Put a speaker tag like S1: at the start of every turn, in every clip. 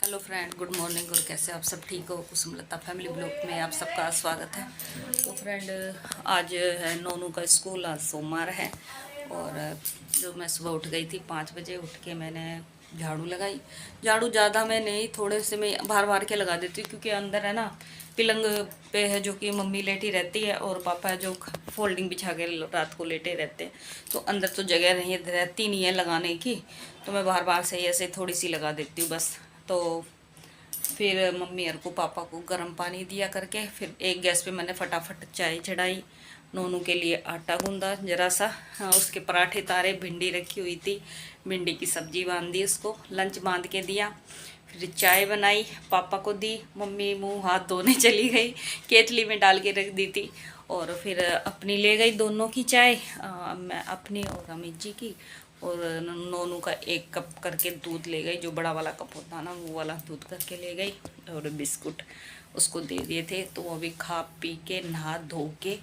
S1: Hello friend, good morning. और कैसे आप सब? ठीक हो? कुसुमलता फैमिली ब्लॉग में आप सबका स्वागत है। तो फ्रेंड, आज है नोनू का स्कूल। आज सोमवार है और जो मैं सुबह उठ गई थी 5 बजे। उठ के मैंने झाड़ू लगाई। झाड़ू ज़्यादा मैं नहीं, थोड़े से मैं बाहर बाहर के लगा देती हूँ, क्योंकि अंदर है ना पलंग पे है जो कि मम्मी लेटी रहती है और पापा जो फोल्डिंग बिछा के रात को लेटे रहते हैं, तो अंदर तो जगह नहीं रहती नहीं है लगाने की। तो मैं बाहर बाहर से ऐसे थोड़ी सी लगा देती हूँ बस। तो फिर मम्मी और को पापा को गर्म पानी दिया करके फिर एक गैस पे मैंने फटाफट चाय चढ़ाई। नोनू के लिए आटा गूंदा जरा सा, हाँ, उसके पराठे तारे, भिंडी रखी हुई थी, भिंडी की सब्जी बांध दी, उसको लंच बांध के दिया। फिर चाय बनाई, पापा को दी। मम्मी मुंह हाथ धोने चली गई, केतली में डाल के रख दी थी। और फिर अपनी ले गई दोनों की चाय, मैं अपनी और अमित जी की। और नोनू का 1 कप करके दूध ले गई, जो बड़ा वाला कप होता है ना वो वाला दूध करके ले गई। और बिस्कुट उसको दे दिए थे, तो वो अभी खा पी के नहा धो के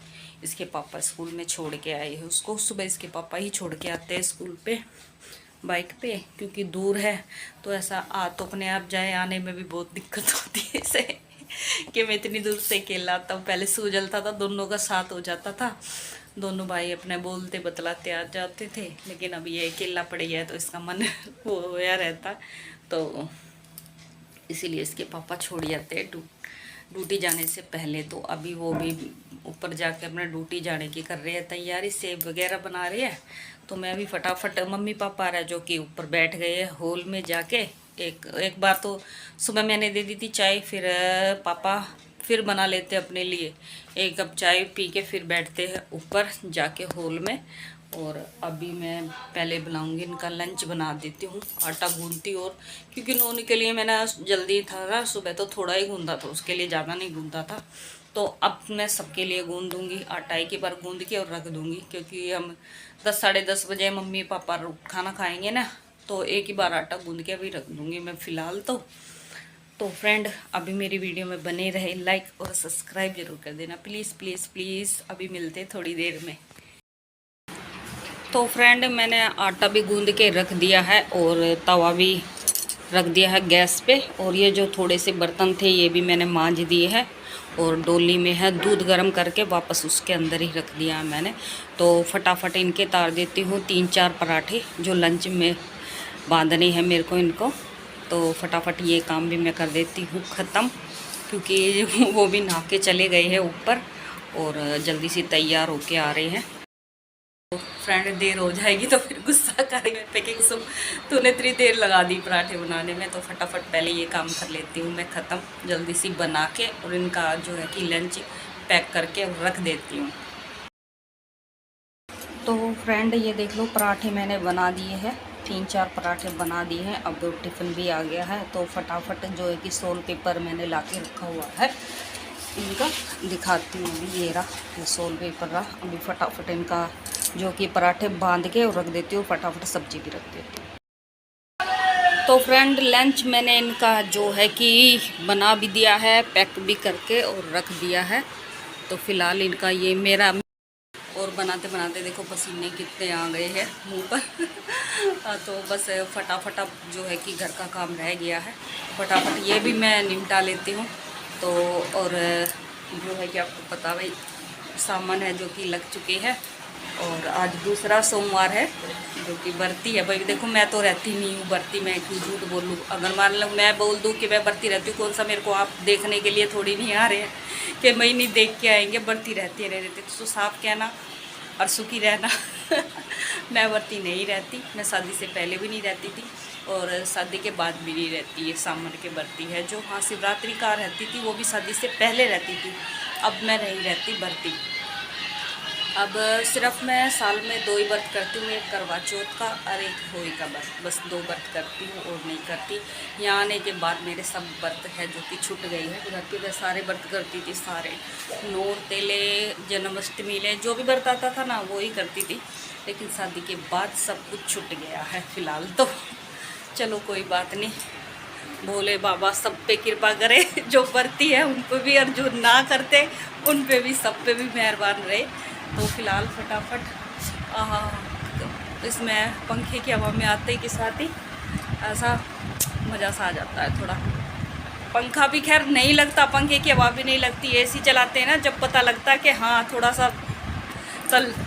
S1: इसके पापा स्कूल में छोड़ के आए हैं उसको। सुबह इसके पापा ही छोड़ के आते हैं स्कूल पे बाइक पे, क्योंकि दूर है। तो ऐसा तो अपने आप जाए, आने में भी बहुत दिक्कत होती है इसे कि मैं इतनी दूर से अकेला आता हूँ। पहले सो जलता था, दोनों का साथ हो जाता था, दोनों भाई अपने बोलते बतलाते आ जाते थे। लेकिन अब ये अकेला पड़ गया है तो इसका मन वो होया रहता, तो इसीलिए इसके पापा छोड़ जाते हैं ड्यूटी जाने से पहले। तो अभी वो भी ऊपर जाके अपना ड्यूटी जाने की कर रहे हैं तैयारी, सेब वगैरह बना रहे हैं। तो मैं भी फटाफट, मम्मी पापा रहा जो कि ऊपर बैठ गए हैं हॉल में जाके। एक बार तो सुबह मैंने दे दी थी चाय, फिर पापा फिर बना लेते अपने लिए 1 कप चाय पी के, फिर बैठते हैं ऊपर जाके हॉल में। और अभी मैं पहले बनाऊंगी इनका लंच, बना देती हूँ, आटा गूंदती। और क्योंकि नोनी के लिए मैंने जल्दी था ना, सुबह तो थोड़ा ही गूंदा था, उसके लिए ज़्यादा नहीं गूंदा था। तो अब मैं सबके लिए गूंद दूँगी आटा, एक ही बार गूंद के और रख दूँगी, क्योंकि हम 10 साढ़े 10 बजे मम्मी पापा खाना खाएँगे ना, तो एक ही बार आटा गूंद के अभी रख दूँगी मैं फ़िलहाल तो फ्रेंड, अभी मेरी वीडियो में बने रहे, लाइक और सब्सक्राइब जरूर कर देना प्लीज़ प्लीज़ प्लीज़। अभी मिलते थोड़ी देर में। तो फ्रेंड, मैंने आटा भी गूंद के रख दिया है और तवा भी रख दिया है गैस पे। और ये जो थोड़े से बर्तन थे ये भी मैंने मांज दिए हैं। और डोली में है दूध गर्म करके वापस उसके अंदर ही रख दिया है मैंने। तो फटाफट इनके तार देती हूँ 3-4 पराठे, जो लंच में बांधने हैं मेरे को इनको। तो फटाफट ये काम भी मैं कर देती हूँ ख़त्म, क्योंकि वो भी नहा के चले गए हैं ऊपर और जल्दी से तैयार होके आ रहे हैं। तो फ्रेंड, देर हो जाएगी तो फिर गुस्सा करेंगे पे कि सुन तूने इतनी देर लगा दी पराठे बनाने में। तो फटाफट पहले ये काम कर लेती हूँ मैं ख़त्म, जल्दी से बना के, और इनका जो है कि लंच पैक करके रख देती हूँ। तो फ्रेंड, ये देख लो, पराठे मैंने बना दिए हैं, 3-4 पराठे बना दिए हैं। अब टिफ़िन भी आ गया है, तो फटाफट जो है कि सोल पेपर मैंने ला के रखा हुआ है, इनका दिखाती हूँ। अभी ये रहा, ये सोल पेपर रहा। अभी फटाफट इनका जो कि पराठे बांध के और रख देती हूँ, फटाफट सब्जी भी रख देती हूँ। तो फ्रेंड, लंच मैंने इनका जो है कि बना भी दिया है, पैक भी करके और रख दिया है। तो फ़िलहाल इनका ये मेरा, और बनाते बनाते देखो पसीने कितने आ गए हैं मुंह पर तो बस फटाफट अब जो है कि घर का काम रह गया है, फटाफट ये भी मैं निपटा लेती हूँ। तो और जो है कि आपको पता भाई, सामान है जो कि लग चुके हैं। और आज दूसरा सोमवार है जो कि बरती है भाई। देखो, मैं तो रहती नहीं हूँ बरती, मैं क्यों झूठ बोलूँ। अगर मान लो मैं बोल दूँ कि मैं बरती रहती हूँ, कौन सा मेरे को आप देखने के लिए थोड़ी नहीं आ रहे हैं कि मैं नहीं देख के आएंगे बरती रहती है रहती, तो साफ कहना और सुखी रहना मैं बरती नहीं रहती, मैं शादी से पहले भी नहीं रहती थी और शादी के बाद भी नहीं रहती। ये सामर के बरती है जो, हाँ, शिवरात्रि का रहती थी, वो भी शादी से पहले रहती थी। अब मैं नहीं रहती बरती। अब सिर्फ मैं साल में 2 ही व्रत करती हूँ, एक करवा चौथ का और एक होली का व्रत, बस 2 व्रत करती हूँ और नहीं करती। यहाँ आने के बाद मेरे सब व्रत है जो कि छूट गई है। घर के सारे व्रत करती थी, सारे नौरते ले, जन्माष्टमी ले, जो भी व्रत आता था ना वो ही करती थी। लेकिन शादी के बाद सब कुछ छूट गया है फ़िलहाल। तो चलो कोई बात नहीं, भोले बाबा सब पे कृपा करे, जो करती है उन पर भी और जो ना करते उन पे भी, सब पे भी मेहरबान रहे। तो फिलहाल फटाफट इसमें पंखे की हवा में आते ही के साथ ही ऐसा मज़ा सा आ जाता है थोड़ा। पंखा भी खैर नहीं लगता, पंखे की हवा भी नहीं लगती। एसी चलाते हैं ना जब पता लगता है कि हाँ थोड़ा सा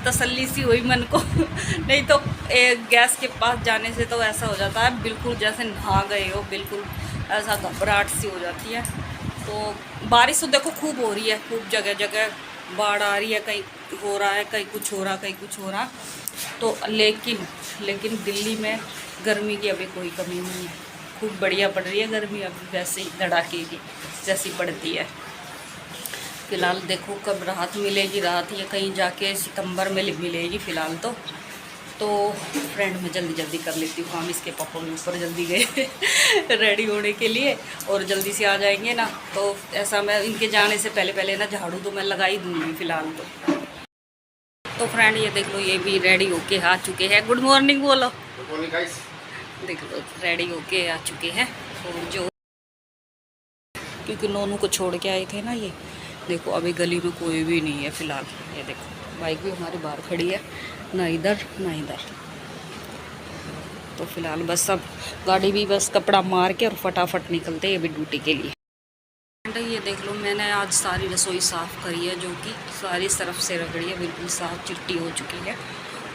S1: तसल्ली सी हुई मन को नहीं तो गैस के पास जाने से तो ऐसा हो जाता है बिल्कुल जैसे नहा गए हो, बिल्कुल ऐसा घबराहट सी हो जाती है। तो बारिश तो देखो खूब हो रही है, खूब जगह जगह बाढ़ आ रही है, कहीं हो रहा है, कहीं कुछ हो रहा, कहीं कुछ हो रहा। तो लेकिन दिल्ली में गर्मी की अभी कोई कमी नहीं है, खूब बढ़िया पड़ रही है गर्मी अभी, वैसे ही धड़ाके की जैसी पड़ती है। फ़िलहाल देखो कब राहत मिलेगी, राहत ये कहीं जाके सितंबर में मिलेगी फ़िलहाल तो फ्रेंड मैं जल्दी कर लेती हूँ काम। इसके पापा भी ऊपर जल्दी गए रेडी होने के लिए और जल्दी से आ जाएंगे ना, तो ऐसा मैं इनके जाने से पहले ना झाड़ू तो मैं लगा ही दूँगी फ़िलहाल तो फ्रेंड ये देख लो, ये भी रेडी होके आ चुके हैं। गुड मॉर्निंग बोलो।
S2: Good morning guys.
S1: देख लो रेडी होके आ चुके हैं। और जो क्योंकि नोनू को छोड़ के आए थे ना, ये देखो अभी गली में कोई भी नहीं है फ़िलहाल। ये देखो बाइक भी हमारी बाहर खड़ी है, ना इधर ना इधर। तो फ़िलहाल बस अब गाड़ी भी बस कपड़ा मार के और फटाफट निकलते हैं अभी ड्यूटी के लिए। ये देख लो मैंने आज सारी रसोई साफ़ करी है, जो कि सारी तरफ से रगड़ी है, बिल्कुल साफ़ चिट्टी हो चुकी है।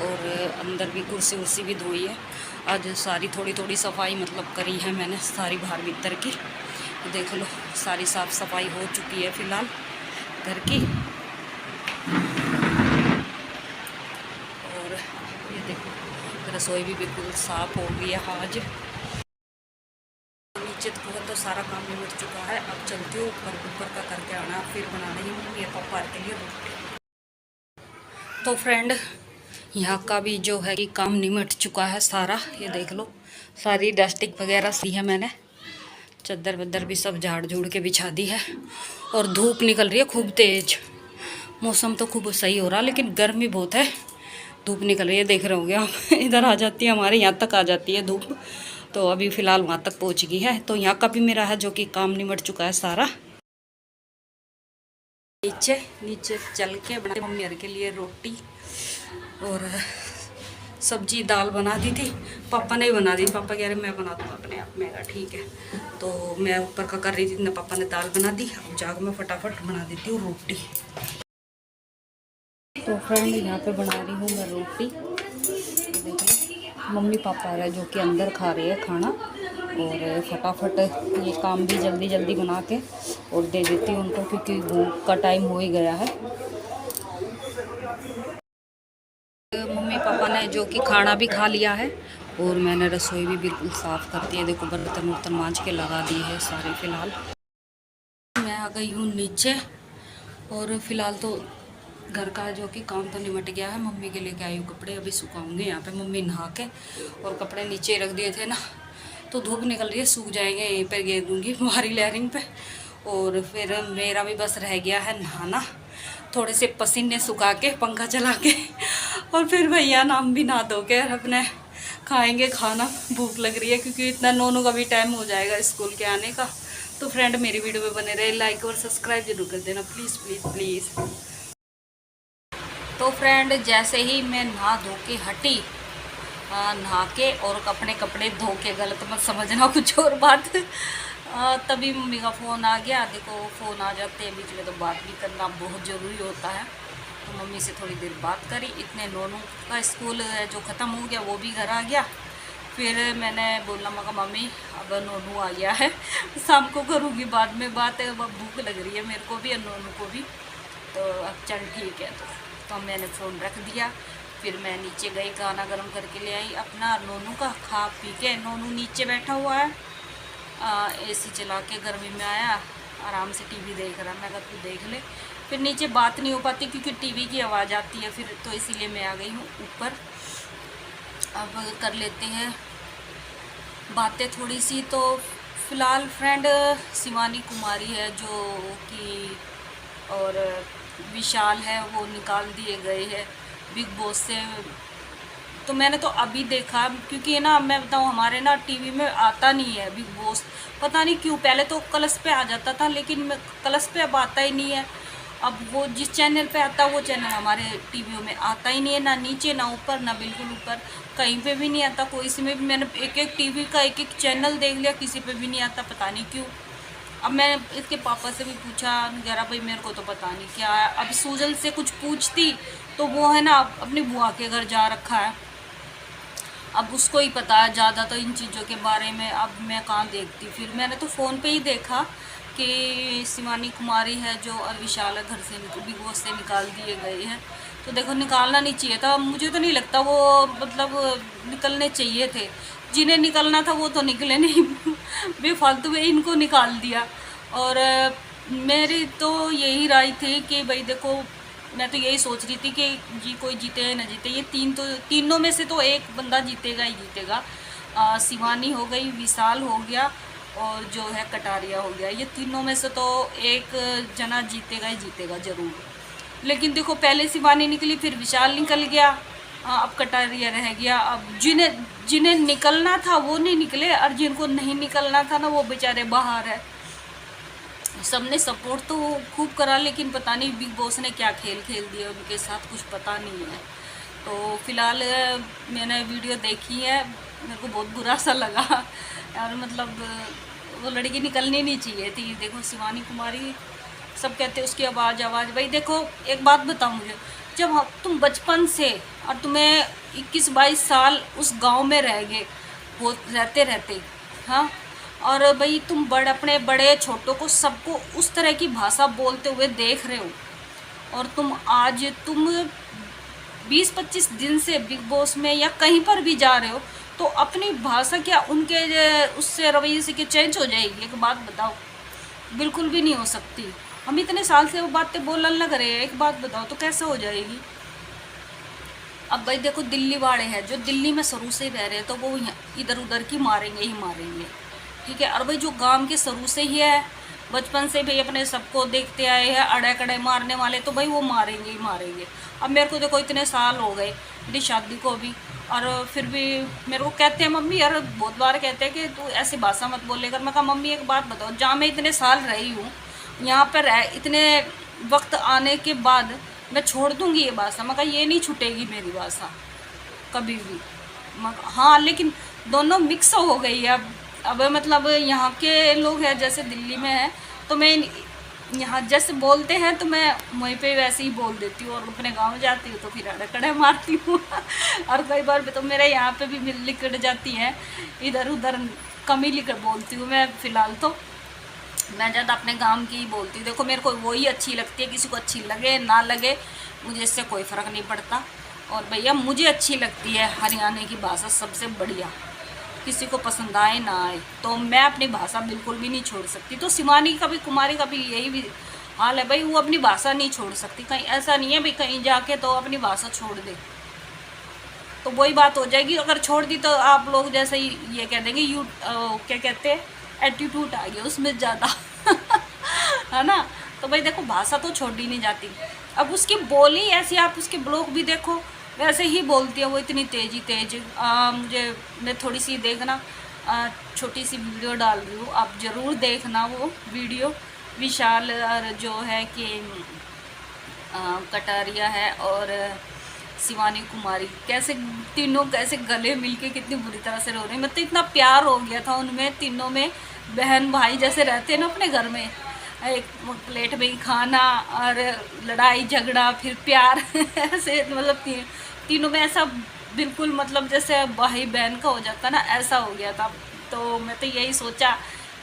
S1: और अंदर भी कुर्सी उर्सी भी धोई है। आज सारी थोड़ी सफाई मतलब करी है मैंने, सारी बाहर भीतर की। देख लो सारी साफ़ सफाई हो चुकी है फ़िलहाल घर की। और ये देखो रसोई भी बिल्कुल साफ़ हो गई है आज। नीचे तो सारा काम निपट चुका है। अब चलती हूँ ऊपर का करके आना, फिर बनाने ही मम्मी पापा के लिए रोटी। तो फ्रेंड यहाँ का भी जो है कि काम निपट चुका है सारा। ये देख लो सारी डस्टिंग वगैरह सी है मैंने, चद्दर वद्दर भी सब झाड़ झूड़ के बिछा दी है। और धूप निकल रही है खूब तेज, मौसम तो खूब सही हो रहा लेकिन गर्मी बहुत है। धूप निकल रही है, देख रहे होंगे आप इधर आ जाती है, हमारे यहाँ तक आ जाती है धूप। तो अभी फ़िलहाल वहाँ तक पहुँच गई है। तो यहाँ का भी मेरा है जो कि काम निपट चुका है सारा। नीचे चल के बना मम्मी के लिए रोटी और सब्जी दाल बना दी थी, पापा ने बना दी। पापा कह रहे मैं बना दूँ अपने आप। मेरा ठीक है, तो मैं ऊपर का कर रही थी ना, पापा ने दाल बना दी। अब जाग मैं फटाफट बना देती हूँ रोटी। तो फ्रेंड यहाँ पे बना रही हूँ मैं रोटी। देखिए मम्मी पापा आ रहे हैं जो कि अंदर खा रहे हैं खाना, और फटाफट ये काम भी जल्दी बना के और दे देती हूँ उनको, क्योंकि भूख का टाइम हो ही गया है। मम्मी पापा ने जो कि खाना भी खा लिया है और मैंने रसोई भी बिल्कुल साफ़ कर दी है। देखो बर्तन वर्तन मांज के लगा दिए हैं सारे। फ़िलहाल मैं आ गई हूँ नीचे और फ़िलहाल तो घर का जो कि काम तो निमट गया है। मम्मी के लेके आई हूँ कपड़े, अभी सुखाऊंगी। यहाँ पे मम्मी नहा के और कपड़े नीचे रख दिए थे ना, तो धूप निकल रही है, सूख जाएंगे, यहीं पर घेर दूँगी बाहरी लैरिंग पे। और फिर मेरा भी बस रह गया है नहाना, थोड़े से पसीने सुखा के पंखा चला के और फिर भैया नाम भी नहा धो के अपने खाएंगे खाना। भूख लग रही है क्योंकि इतना नोनों का भी टाइम हो जाएगा स्कूल के आने का। तो फ्रेंड मेरी वीडियो में बने रहे, लाइक और सब्सक्राइब जरूर कर देना प्लीज़। तो फ्रेंड जैसे ही मैं नहा धो के हटी, नहा के और अपने कपड़े धो के, गलत मत समझना कुछ और बात, तभी मम्मी का फ़ोन आ गया। देखो फ़ोन आ जाते हैं बीच में तो बात भी करना बहुत ज़रूरी होता है। तो मम्मी से थोड़ी देर बात करी। इतने नोनू का स्कूल जो ख़त्म हो गया वो भी घर आ गया। फिर मैंने बोला मगर मम्मी अब नोनू आ गया है, शाम को करूँगी बाद में बात, अब भूख लग रही है मेरे को भी और नोनू को भी। तो अब चल ठीक है। तो मैंने फ़ोन रख दिया। फिर मैं नीचे गई, खाना गर्म करके ले आई अपना नोनू का, खा पी के। नोनू नीचे बैठा हुआ है, एसी चला के, गर्मी में आया, आराम से टीवी देख रहा। मैं कहा तू देख ले। फिर नीचे बात नहीं हो पाती क्योंकि टीवी की आवाज़ आती है फिर, तो इसीलिए मैं आ गई हूँ ऊपर। अब कर लेते हैं बातें थोड़ी सी। तो फ़िलहाल फ्रेंड शिवानी कुमारी है जो कि, और विशाल है, वो निकाल दिए गए हैं बिग बॉस से। तो मैंने तो अभी देखा, क्योंकि ना मैं बताऊँ हमारे ना टीवी में आता नहीं है बिग बॉस, पता नहीं क्यों। पहले तो कलर्स पे आ जाता था, लेकिन कलर्स पे अब आता ही नहीं है। अब वो जिस चैनल पे आता है वो चैनल हमारे टीवियों में आता ही नहीं है, ना नीचे ना ऊपर, ना बिल्कुल ऊपर, कहीं पे भी नहीं आता। कोई इसमें भी मैंने एक टीवी का एक चैनल देख लिया, किसी पे भी नहीं आता, पता नहीं क्यों। अब मैं इसके पापा से भी पूछा, कह रहा भाई मेरे को तो पता नहीं क्या है। अब सूजल से कुछ पूछती तो वो है ना अपनी बुआ के घर जा रखा है, अब उसको ही पता है ज़्यादा तो इन चीज़ों के बारे में। अब मैं कहाँ देखती, फिर मैंने तो फ़ोन पे ही देखा कि शिवानी कुमारी है जो और विशाल है घर से बिग बॉस से निकाल दिए गए हैं। तो देखो निकालना नहीं चाहिए था, मुझे तो नहीं लगता वो मतलब निकलने चाहिए थे। जिन्हें निकलना था वो तो निकले नहीं बेफालतू में इनको निकाल दिया। और मेरी तो यही राय थी कि भाई देखो, मैं तो यही सोच रही थी कि जी कोई जीते या ना जीते, ये तीनों में से तो एक बंदा जीतेगा ही जीतेगा। शिवानी हो गई, विशाल हो गया और जो है कटारिया हो गया, ये तीनों में से तो एक जना जीतेगा ही जीतेगा ज़रूर। लेकिन देखो पहले शिवानी निकली, फिर विशाल निकल गया, अब कटारिया रह गया। अब जिन्हें निकलना था वो नहीं निकले, और जिनको नहीं निकलना था ना वो बेचारे बाहर है। सबने सपोर्ट तो खूब करा, लेकिन पता नहीं बिग बॉस ने क्या खेल खेल दिया उनके साथ, कुछ पता नहीं है। तो फिलहाल मैंने वीडियो देखी है, मेरे को बहुत बुरा सा लगा और मतलब वो लड़की निकलनी नहीं चाहिए थी। देखो शिवानी कुमारी सब कहते हैं उसकी आवाज़ भाई देखो एक बात बताओ मुझे, जब तुम बचपन से और तुम्हें 21-22 साल उस गांव में रह गए वो रहते हाँ, और भाई तुम अपने बड़े छोटों को सबको उस तरह की भाषा बोलते हुए देख रहे हो, और तुम 20-25 दिन से बिग बॉस में या कहीं पर भी जा रहे हो, तो अपनी भाषा क्या उनके उससे रवैये से क्या चेंज हो जाएगी? एक बात बताओ, बिल्कुल भी नहीं हो सकती। हम इतने साल से वो बातें बोलने लग रहे हैं, एक बात बताओ तो कैसे हो जाएगी? अब भाई देखो दिल्ली वाले हैं जो दिल्ली में शुरू से रह रहे हैं, तो वो इधर उधर की मारेंगे ही मारेंगे, ठीक है। और भाई जो गांव के शुरू से ही है, बचपन से भाई अपने सबको देखते आए हैं, अड़े कड़े मारने वाले, तो भाई वो मारेंगे ही मारेंगे। अब मेरे को देखो इतने साल हो गए मेरी शादी को भी, और फिर भी मेरे को कहते हैं मम्मी, यार बहुत बार कहते हैं कि तू ऐसी भाषा मत बोलेगा। मैं कहा मम्मी एक बात बताओ, जहाँ मैं इतने साल रही हूँ, यहाँ पर इतने वक्त आने के बाद मैं छोड़ दूँगी ये भाषा? मैं कहा ये नहीं छूटेगी मेरी भाषा कभी भी। हाँ लेकिन दोनों मिक्स हो गई है अब मतलब यहाँ के लोग हैं जैसे दिल्ली में है, तो मैं यहाँ जैसे बोलते हैं तो मैं वहीं पे वैसे ही बोल देती हूँ, और अपने गांव जाती हूँ तो फिर अड़कड़े मारती हूँ और कई बार तो मेरे यहाँ पे भी लिकड़ जाती है, इधर उधर कम ही लिकड़ बोलती हूँ मैं। फ़िलहाल तो मैं ज़्यादा अपने गांव की ही बोलती हूँ। देखो मेरे को वही अच्छी लगती है, किसी को अच्छी लगे ना लगे मुझे इससे कोई फ़र्क नहीं पड़ता। और भैया मुझे अच्छी लगती है हरियाणा की भाषा सबसे बढ़िया, किसी को पसंद आए ना आए, तो मैं अपनी भाषा बिल्कुल भी नहीं छोड़ सकती। तो शिवानी का भी, कुमारी का भी यही भी हाल है भाई, वो अपनी भाषा नहीं छोड़ सकती। कहीं ऐसा नहीं है भाई कहीं जाके तो अपनी भाषा छोड़ दे, तो वही बात हो जाएगी। अगर छोड़ दी तो आप लोग जैसे ही ये कह देंगे क्या कहते हैं, एटीट्यूड आ गया उसमें ज़्यादा है ना। तो भाई देखो भाषा तो छोड़ी नहीं जाती। अब उसकी बोली ऐसी, आप उसके ब्लॉग भी देखो वैसे ही बोलती है वो, इतनी तेज। मैं थोड़ी सी देखना, छोटी सी वीडियो डाल रही हूँ, आप ज़रूर देखना वो वीडियो। विशाल और जो है कि कटारिया है और शिवानी कुमारी तीनों कैसे गले मिलके कितनी बुरी तरह से रो रहे हैं। मतलब इतना प्यार हो गया था उनमें तीनों में, बहन भाई जैसे रहते हैं ना अपने घर में, एक प्लेट में ही खाना और लड़ाई झगड़ा फिर प्यार ऐसे मतलब तीनों में ऐसा बिल्कुल मतलब जैसे भाई बहन का हो जाता ना, ऐसा हो गया था। तो मैं तो यही सोचा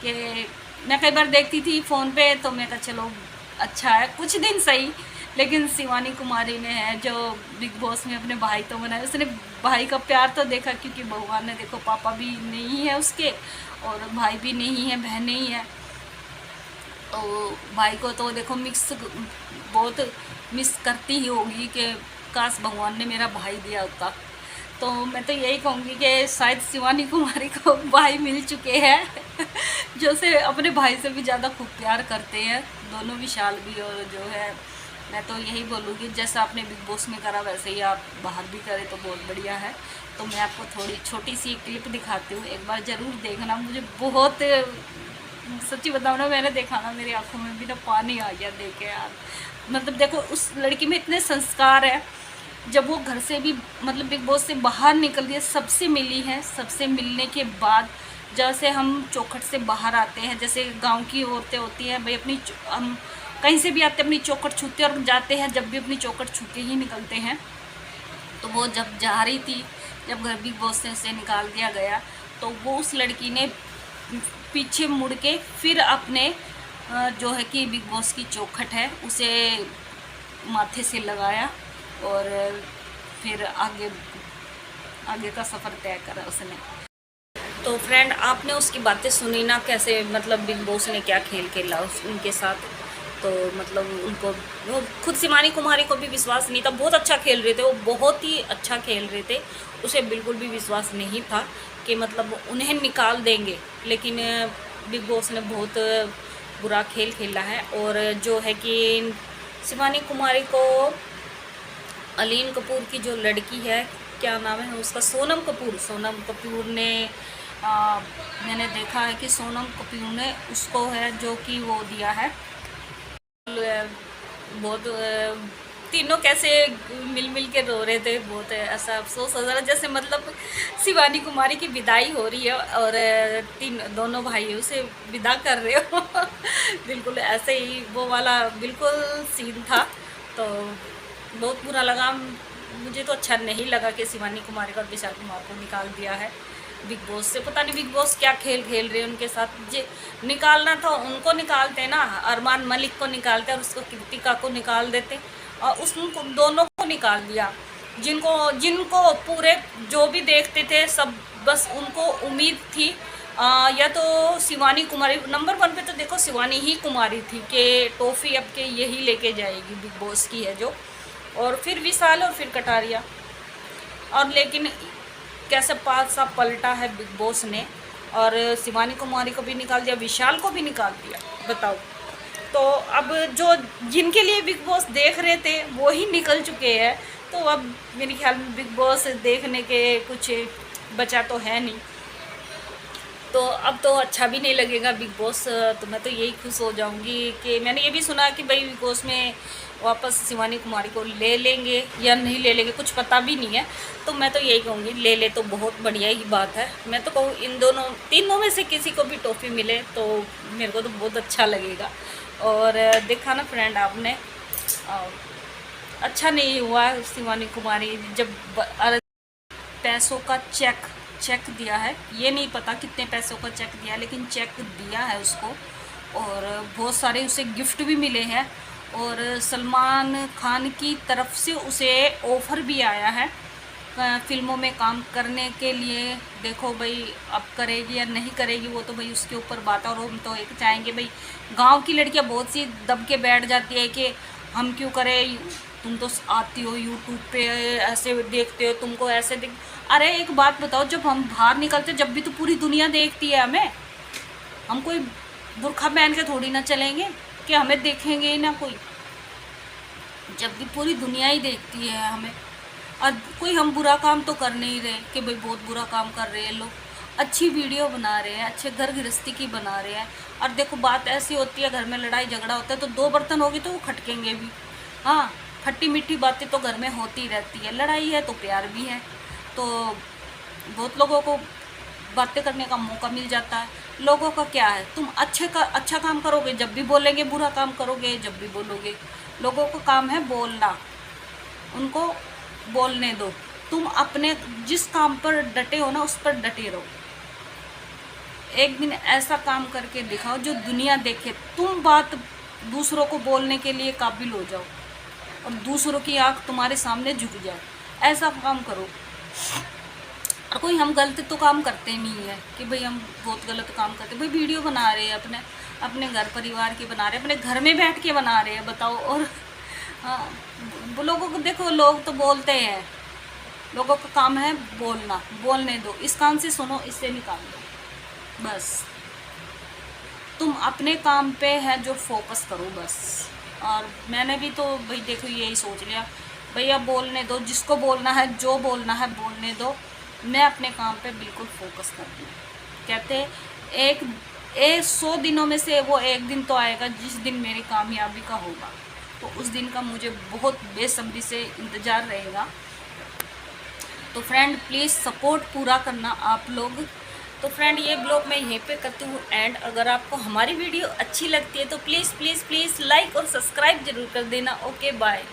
S1: कि मैं कई बार देखती थी फ़ोन पे, तो मैं कहा चलो अच्छा है कुछ दिन सही। लेकिन शिवानी कुमारी ने है जो बिग बॉस में अपने भाई तो बनाए, उसने भाई का प्यार तो देखा, क्योंकि भगवान ने देखो पापा भी नहीं है उसके और भाई भी नहीं है, बहन नहीं है, तो भाई को तो देखो बहुत मिस करती ही होगी कि काश भगवान ने मेरा भाई दिया होता। तो मैं तो यही कहूँगी कि शायद शिवानी कुमारी को भाई मिल चुके हैं जो से अपने भाई से भी ज़्यादा खूब प्यार करते हैं दोनों, विशाल भी और जो है। मैं तो यही बोलूँगी जैसा आपने बिग बॉस में करा वैसे ही आप बाहर भी करें तो बहुत बढ़िया है। तो मैं आपको थोड़ी छोटी सी क्लिप दिखाती हूँ, एक बार ज़रूर देखना। मुझे बहुत सच्ची बताऊँ ना, मैंने देखा ना मेरी आंखों में भी ना पानी आ गया देख के यार। मतलब देखो उस लड़की में इतने संस्कार है, जब वो घर से भी मतलब बिग बॉस से बाहर निकल के सबसे मिली है, सबसे मिलने के बाद जैसे हम चौखट से बाहर आते हैं, जैसे गांव की औरतें होती हैं भाई, अपनी हम कहीं से भी आते अपनी चौखट छूते और जाते हैं, जब भी अपनी चौखट छू के ही निकलते हैं। तो वो जब जा रही थी, जब घर बिग बॉस से उसे निकाल दिया गया, तो वो उस लड़की ने पीछे मुड़ के फिर अपने जो है कि बिग बॉस की चौखट है उसे माथे से लगाया और फिर आगे का सफ़र तय करा उसने। तो फ्रेंड, आपने उसकी बातें सुनी ना, कैसे मतलब बिग बॉस ने क्या खेल खेला उनके साथ। तो मतलब उनको, वो खुद शिवानी कुमारी को भी विश्वास नहीं था, बहुत अच्छा खेल रहे थे वो, बहुत ही अच्छा खेल रहे थे, उसे बिल्कुल भी विश्वास नहीं था कि मतलब उन्हें निकाल देंगे। लेकिन बिग बॉस ने बहुत बुरा खेल खेला है। और जो है कि शिवानी कुमारी को अलीन कपूर की जो लड़की है, क्या नाम है उसका, सोनम कपूर ने मैंने देखा है कि सोनम कपूर ने उसको है जो कि वो दिया है बहुत, तीनों कैसे मिल के रो रहे थे, बहुत ऐसा अफसोस हो रहा जैसे मतलब शिवानी कुमारी की विदाई हो रही है और दोनों भाई उसे विदा कर रहे हो बिल्कुल ऐसे ही वो वाला बिल्कुल सीन था। तो बहुत बुरा लगा, मुझे तो अच्छा नहीं लगा कि शिवानी कुमारी और विशाल कुमार को निकाल दिया है बिग बॉस से। पता नहीं बिग बॉस क्या खेल खेल रहे हैं उनके साथ। जे निकालना था उनको निकालते ना, अरमान मलिक को निकालते और उसको कृतिका को निकाल देते, और उसको दोनों को निकाल दिया। जिनको पूरे जो भी देखते थे सब, बस उनको उम्मीद थी या तो शिवानी कुमारी नंबर 1 पे, तो देखो शिवानी ही कुमारी थी कि टॉफ़ी अब के यही लेके जाएगी बिग बॉस की है जो, और फिर विशाल और फिर कटारिया। और लेकिन कैसे पासा पलटा है बिग बॉस ने, और शिवानी कुमारी को भी निकाल दिया, विशाल को भी निकाल दिया, बताओ। तो अब जो जिनके लिए बिग बॉस देख रहे थे वो ही निकल चुके हैं, तो अब मेरे ख्याल में बिग बॉस देखने के कुछ बचा तो है नहीं, तो अब तो अच्छा भी नहीं लगेगा बिग बॉस। तो मैं तो यही खुश हो जाऊंगी कि मैंने ये भी सुना कि भाई बिग बॉस में वापस शिवानी कुमारी को ले लेंगे या नहीं ले लेंगे, कुछ पता भी नहीं है। तो मैं तो यही कहूँगी ले ले तो बहुत बढ़िया ही बात है। मैं तो कहूँ इन तीनों में से किसी को भी टॉफ़ी मिले तो मेरे को तो बहुत अच्छा लगेगा। और देखा ना फ्रेंड आपने, अच्छा नहीं हुआ शिवानी कुमारी जब पैसों का चेक दिया है, ये नहीं पता कितने पैसों का चेक दिया, लेकिन चेक दिया है उसको, और बहुत सारे उसे गिफ्ट भी मिले हैं, और सलमान खान की तरफ से उसे ऑफ़र भी आया है फिल्मों में काम करने के लिए। देखो भाई अब करेगी या नहीं करेगी वो तो भाई उसके ऊपर बात है। और हम तो एक चाहेंगे भाई, गांव की लड़कियां बहुत सी दब के बैठ जाती है कि हम क्यों करें, तुम तो आती हो यूट्यूब पे ऐसे देखते हो, तुमको ऐसे देख। अरे एक बात बताओ, जब हम बाहर निकलते जब भी तो पूरी दुनिया देखती है हमें, हम कोई बुर्खा पहन के थोड़ी ना चलेंगे कि हमें देखेंगे ही ना कोई, जब भी पूरी दुनिया ही देखती है हमें। और कोई हम बुरा काम तो कर नहीं रहे कि भाई बहुत बुरा काम कर रहे हैं लोग, अच्छी वीडियो बना रहे हैं, अच्छे घर गृहस्थी की बना रहे हैं। और देखो बात ऐसी होती है, घर में लड़ाई झगड़ा होता है तो 2 बर्तन होगी तो वो खटकेंगे भी। हाँ, खट्टी मीठी बातें तो घर में होती रहती है, लड़ाई है तो प्यार भी है, तो बहुत लोगों को बातें करने का मौका मिल जाता है। लोगों का क्या है, तुम अच्छा काम करोगे जब भी बोलेंगे, बुरा काम करोगे जब भी बोलोगे। लोगों का काम है बोलना, उनको बोलने दो। तुम अपने जिस काम पर डटे हो ना उस पर डटे रहो। एक दिन ऐसा काम करके दिखाओ जो दुनिया देखे, तुम बात दूसरों को बोलने के लिए काबिल हो जाओ और दूसरों की आंख तुम्हारे सामने झुक जाए, ऐसा काम करो। और कोई हम गलत तो काम करते नहीं है कि भाई हम बहुत गलत काम करते, भाई वीडियो बना रहे हैं अपने घर परिवार की बना रहे हैं, अपने घर में बैठ के बना रहे हैं, बताओ। और लोगों को देखो, लोग तो बोलते हैं, लोगों का काम है बोलना, बोलने दो, इस कान से सुनो इससे निकाल दो, बस तुम अपने काम पे है जो फोकस करो बस। और मैंने भी तो भाई देखो यही सोच लिया, भैया बोलने दो, जिसको बोलना है जो बोलना है बोलने दो, मैं अपने काम पे बिल्कुल फोकस करती हूँ। कहते एक 100 दिनों में से वो एक दिन तो आएगा जिस दिन मेरी कामयाबी का होगा, तो उस दिन का मुझे बहुत बेसब्री से इंतज़ार रहेगा। तो फ्रेंड प्लीज़ सपोर्ट पूरा करना आप लोग, तो फ्रेंड ये ब्लॉग मैं यहीं पे करती हूँ एंड। अगर आपको हमारी वीडियो अच्छी लगती है तो प्लीज़ प्लीज़ प्लीज़ लाइक और सब्सक्राइब ज़रूर कर देना। Okay bye.